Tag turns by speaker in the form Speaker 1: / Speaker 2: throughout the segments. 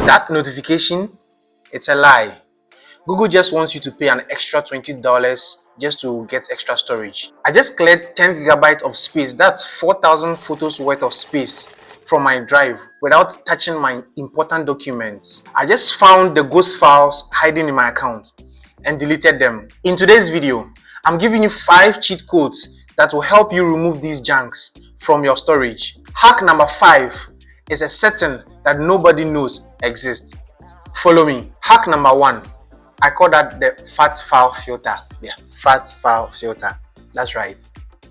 Speaker 1: That notification, it's a lie. Google just wants you to pay an extra $20 just to get extra storage. I just cleared 10 gigabytes of space. That's 4,000 photos worth of space from my drive without touching my important documents. I just found the ghost files hiding in my account and deleted them. In today's video, I'm giving you 5 cheat codes that will help you remove these junks from your storage. Hack number 5 is a setting that nobody knows exists. Follow me. Hack number 1. I call that the fat file filter. Yeah, fat file filter. That's right.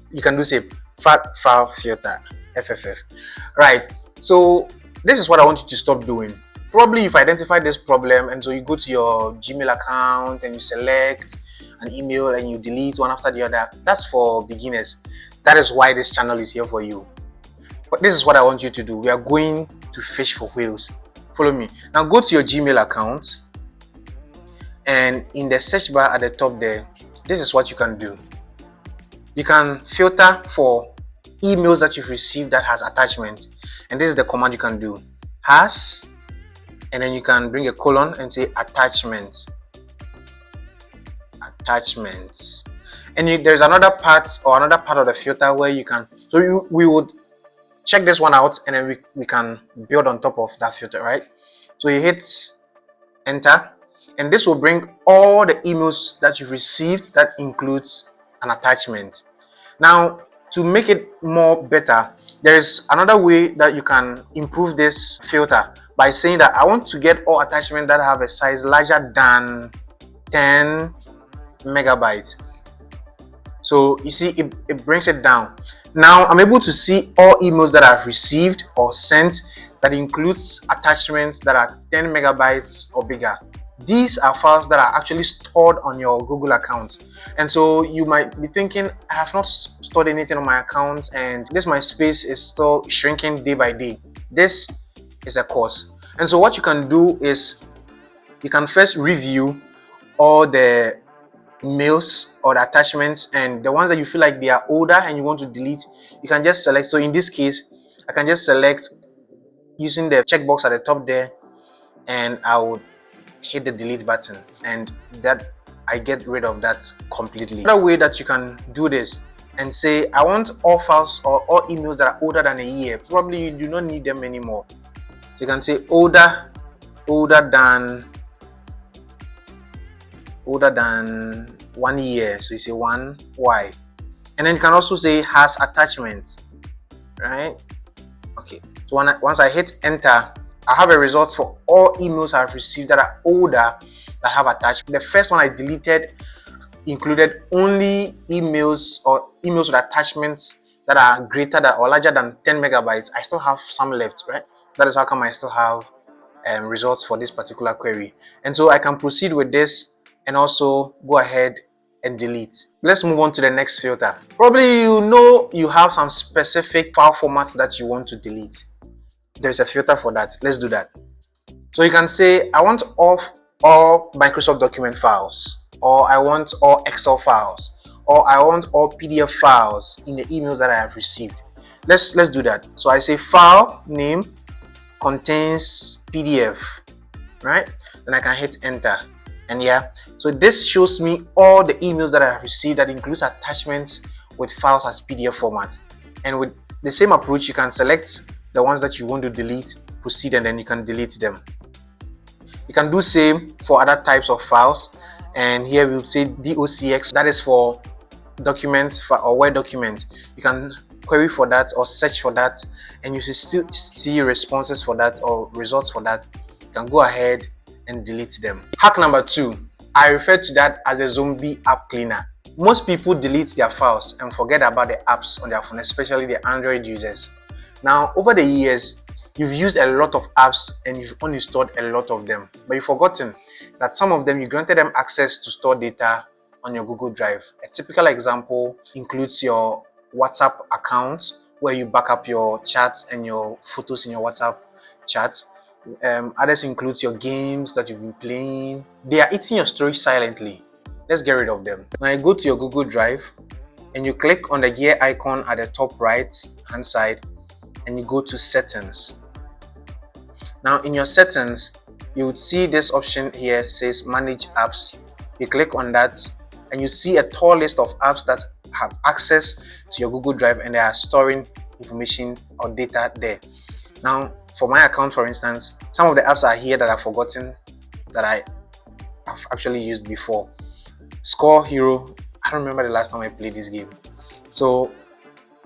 Speaker 1: You can do say fat file filter. FFF. Right. So this is what I want you to stop doing. Probably you've identified this problem, and so you go to your Gmail account and you select an email and you delete one after the other. That's for beginners. That is why this channel is here for you. But this is what I want you to do. We are going to fish for whales. Follow me. Now go to your Gmail account, and in the search bar at the top there, this is what you can do. You can filter for emails that you've received that has attachment, and this is the command you can do. Has, and then you can bring a colon and say attachments. Attachments. And there's another part of the filter where you can, we would check this one out, and then we can build on top of that filter, right? So you hit enter, and this will bring all the emails that you've received that includes an attachment. Now, to make it more better, there's another way that you can improve this filter by saying that I want to get all attachments that have a size larger than 10 megabytes. So you see, it brings it down. Now I'm able to see all emails that I've received or sent that includes attachments that are 10 megabytes or bigger. These are files that are actually stored on your Google account. And so you might be thinking, I have not stored anything on my account, and my space is still shrinking day by day. This is a cause. And so what you can do is you can first review all the mails or the attachments, and the ones that you feel like they are older and you want to delete, you can just select. So in this case, I can just select using the checkbox at the top there, and I would hit the delete button, and that I get rid of that completely. Another way that you can do this and say I want all files or all emails that are older than a year. Probably you do not need them anymore. So you can say older than 1 year. So you say 1Y, and then you can also say has attachments, right? Okay. So once I hit enter, I have a result for all emails I've received that are older that have attached. The first one I deleted included only emails with attachments that are greater than or larger than 10 megabytes. I still have some left, right? That is how come I still have results for this particular query. And so I can proceed with this and also go ahead and delete. Let's move on to the next filter. Probably you have some specific file formats that you want to delete. There's a filter for that. Let's do that. So you can say I want off all Microsoft document files, or I want all Excel files, or I want all PDF files in the emails that I have received. Let's do that. So I say file name contains PDF, right? Then I can hit enter, and yeah, so this shows me all the emails that I have received that includes attachments with files as PDF format. And with the same approach, you can select the ones that you want to delete, proceed, and then you can delete them. You can do same for other types of files, and here we will say docx, that is for documents or Word document. You can query for that or search for that, and you should still see responses for that or results for that. You can go ahead and delete them. Hack number 2, I refer to that as the zombie app cleaner. Most people delete their files and forget about the apps on their phone, especially the Android users. Now, over the years, you've used a lot of apps and you've uninstalled a lot of them, but you've forgotten that some of them you granted them access to store data on your Google Drive. A typical example includes your WhatsApp account, where you back up your chats and your photos in your WhatsApp chat. Others include your games that you've been playing. They are eating your storage silently. Let's get rid of them. Now you go to your Google Drive and you click on the gear icon at the top right hand side, and you go to settings. Now in your settings, you would see this option here says manage apps. You click on that and you see a tall list of apps that have access to your Google Drive and they are storing information or data there. Now for my account, for instance, some of the apps are here that I've forgotten that I have actually used before. Score Hero, I don't remember the last time I played this game. So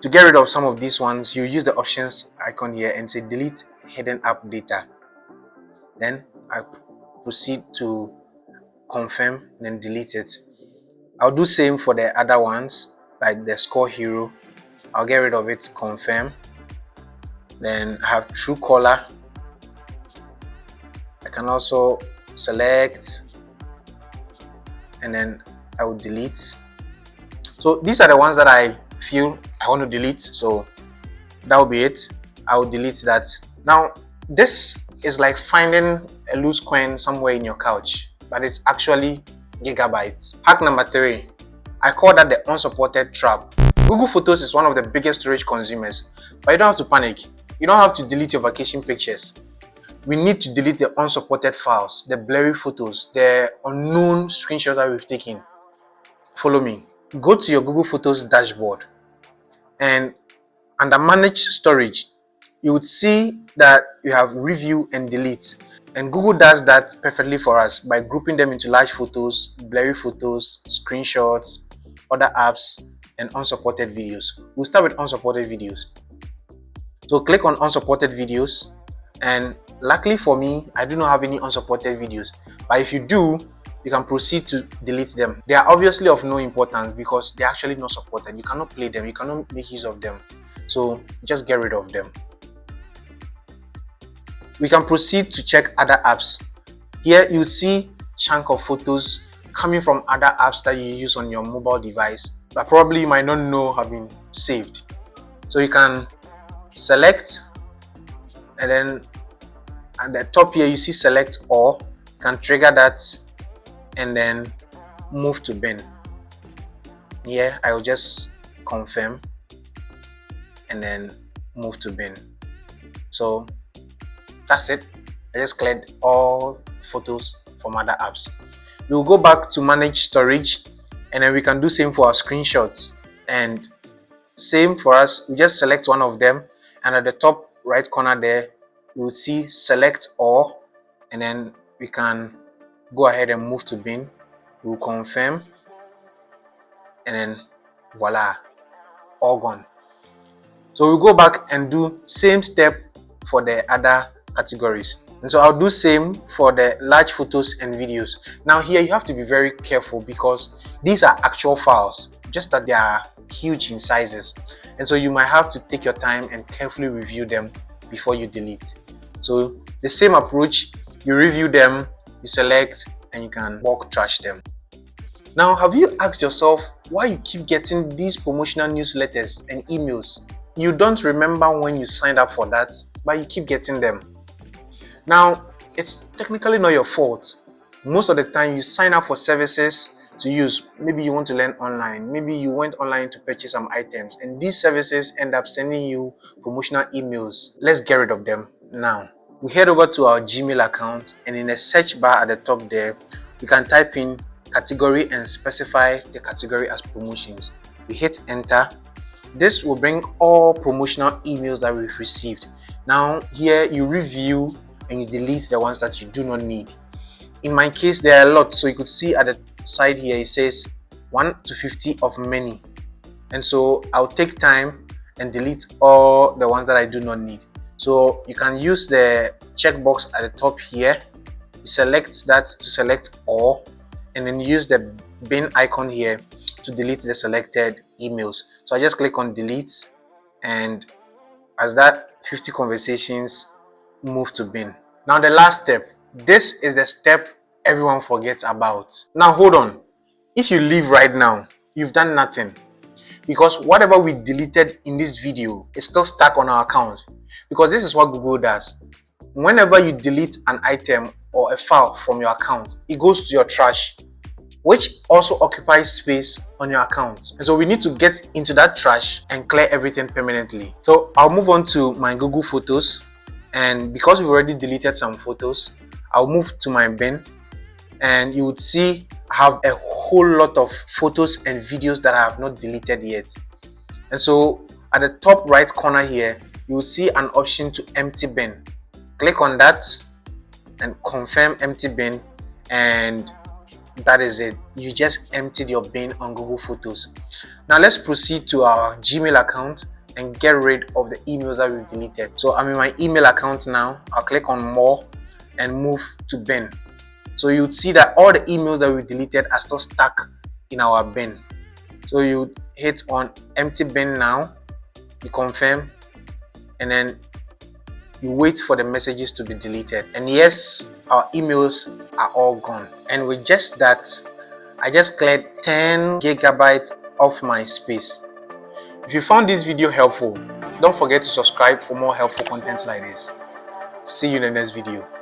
Speaker 1: to get rid of some of these ones, you use the options icon here and say delete hidden app data. Then I proceed to confirm, then delete it. I'll do same for the other ones, like the Score Hero. I'll get rid of it, confirm. Then I have Truecaller. I can also select and then I will delete. So these are the ones that I feel I want to delete, so that will be it. I will delete that. Now this is like finding a loose coin somewhere in your couch, but it's actually gigabytes. Hack number 3, I call that the unsupported trap. Google Photos is one of the biggest storage consumers, but you don't have to panic. You don't have to delete your vacation pictures. We need to delete the unsupported files, the blurry photos, the unknown screenshots that we've taken. Follow me. Go to your Google Photos dashboard and under manage storage, you would see that you have review and delete. And Google does that perfectly for us by grouping them into large photos, blurry photos, screenshots, other apps, and unsupported videos. We'll start with unsupported videos. So click on unsupported videos, and luckily for me, I do not have any unsupported videos. But if you do, you can proceed to delete them. They are obviously of no importance because they're actually not supported. You cannot play them, you cannot make use of them. So just get rid of them. We can proceed to check other apps. Here you see chunk of photos coming from other apps that you use on your mobile device that probably you might not know have been saved. So you can select, and then at the top here you see select all. You can trigger that and then move to bin. Here I will just confirm and then move to bin. So that's it. I just cleared all photos from other apps. We'll go back to manage storage and then we can do same for our screenshots. And same for us, we just select one of them and at the top right corner there you will see select all, and then we can go ahead and move to bin. We'll confirm and then voila, all gone. So we'll go back and do same step for the other categories. And so I'll do same for the large photos and videos. Now here you have to be very careful because these are actual files, just that they are huge in sizes. And so you might have to take your time and carefully review them before you delete. So the same approach, you review them, you select, and you can bulk trash them. Now have you asked yourself why you keep getting these promotional newsletters and emails? You don't remember when you signed up for that, but you keep getting them. Now, it's technically not your fault. Most of the time you sign up for services to use. Maybe you want to learn online. Maybe you went online to purchase some items and these services end up sending you promotional emails. Let's get rid of them now. We head over to our Gmail account and in the search bar at the top there, we can type in category and specify the category as promotions. We hit enter. This will bring all promotional emails that we've received. Now here you review and you delete the ones that you do not need. In my case, there are a lot. So you could see at the side here, it says 1 to 50 of many. And so I'll take time and delete all the ones that I do not need. So you can use the checkbox at the top here. You select that to select all, and then use the bin icon here to delete the selected emails. So I just click on delete, and as that 50 conversations move to bin. Now the last step, this is the step everyone forgets about. Now hold on, if you leave right now, you've done nothing, because whatever we deleted in this video is still stuck on our account. Because this is what Google does. Whenever you delete an item or a file from your account, it goes to your trash, which also occupies space on your account. And so we need to get into that trash and clear everything permanently. So I'll move on to my Google Photos. And because we've already deleted some photos, I'll move to my bin, and you would see I have a whole lot of photos and videos that I have not deleted yet. And so at the top right corner here, you will see an option to empty bin. Click on that and confirm empty bin, and that is it. You just emptied your bin on Google Photos. Now let's proceed to our Gmail account and get rid of the emails that we've deleted. So I'm in my email account now. I'll click on more and move to bin. So you'd see that all the emails that we deleted are still stuck in our bin. So you hit on empty bin now, you confirm, and then you wait for the messages to be deleted. And yes, our emails are all gone. And with just that, I just cleared 10 gigabytes of my space. If you found this video helpful, don't forget to subscribe for more helpful content like this. See you in the next video.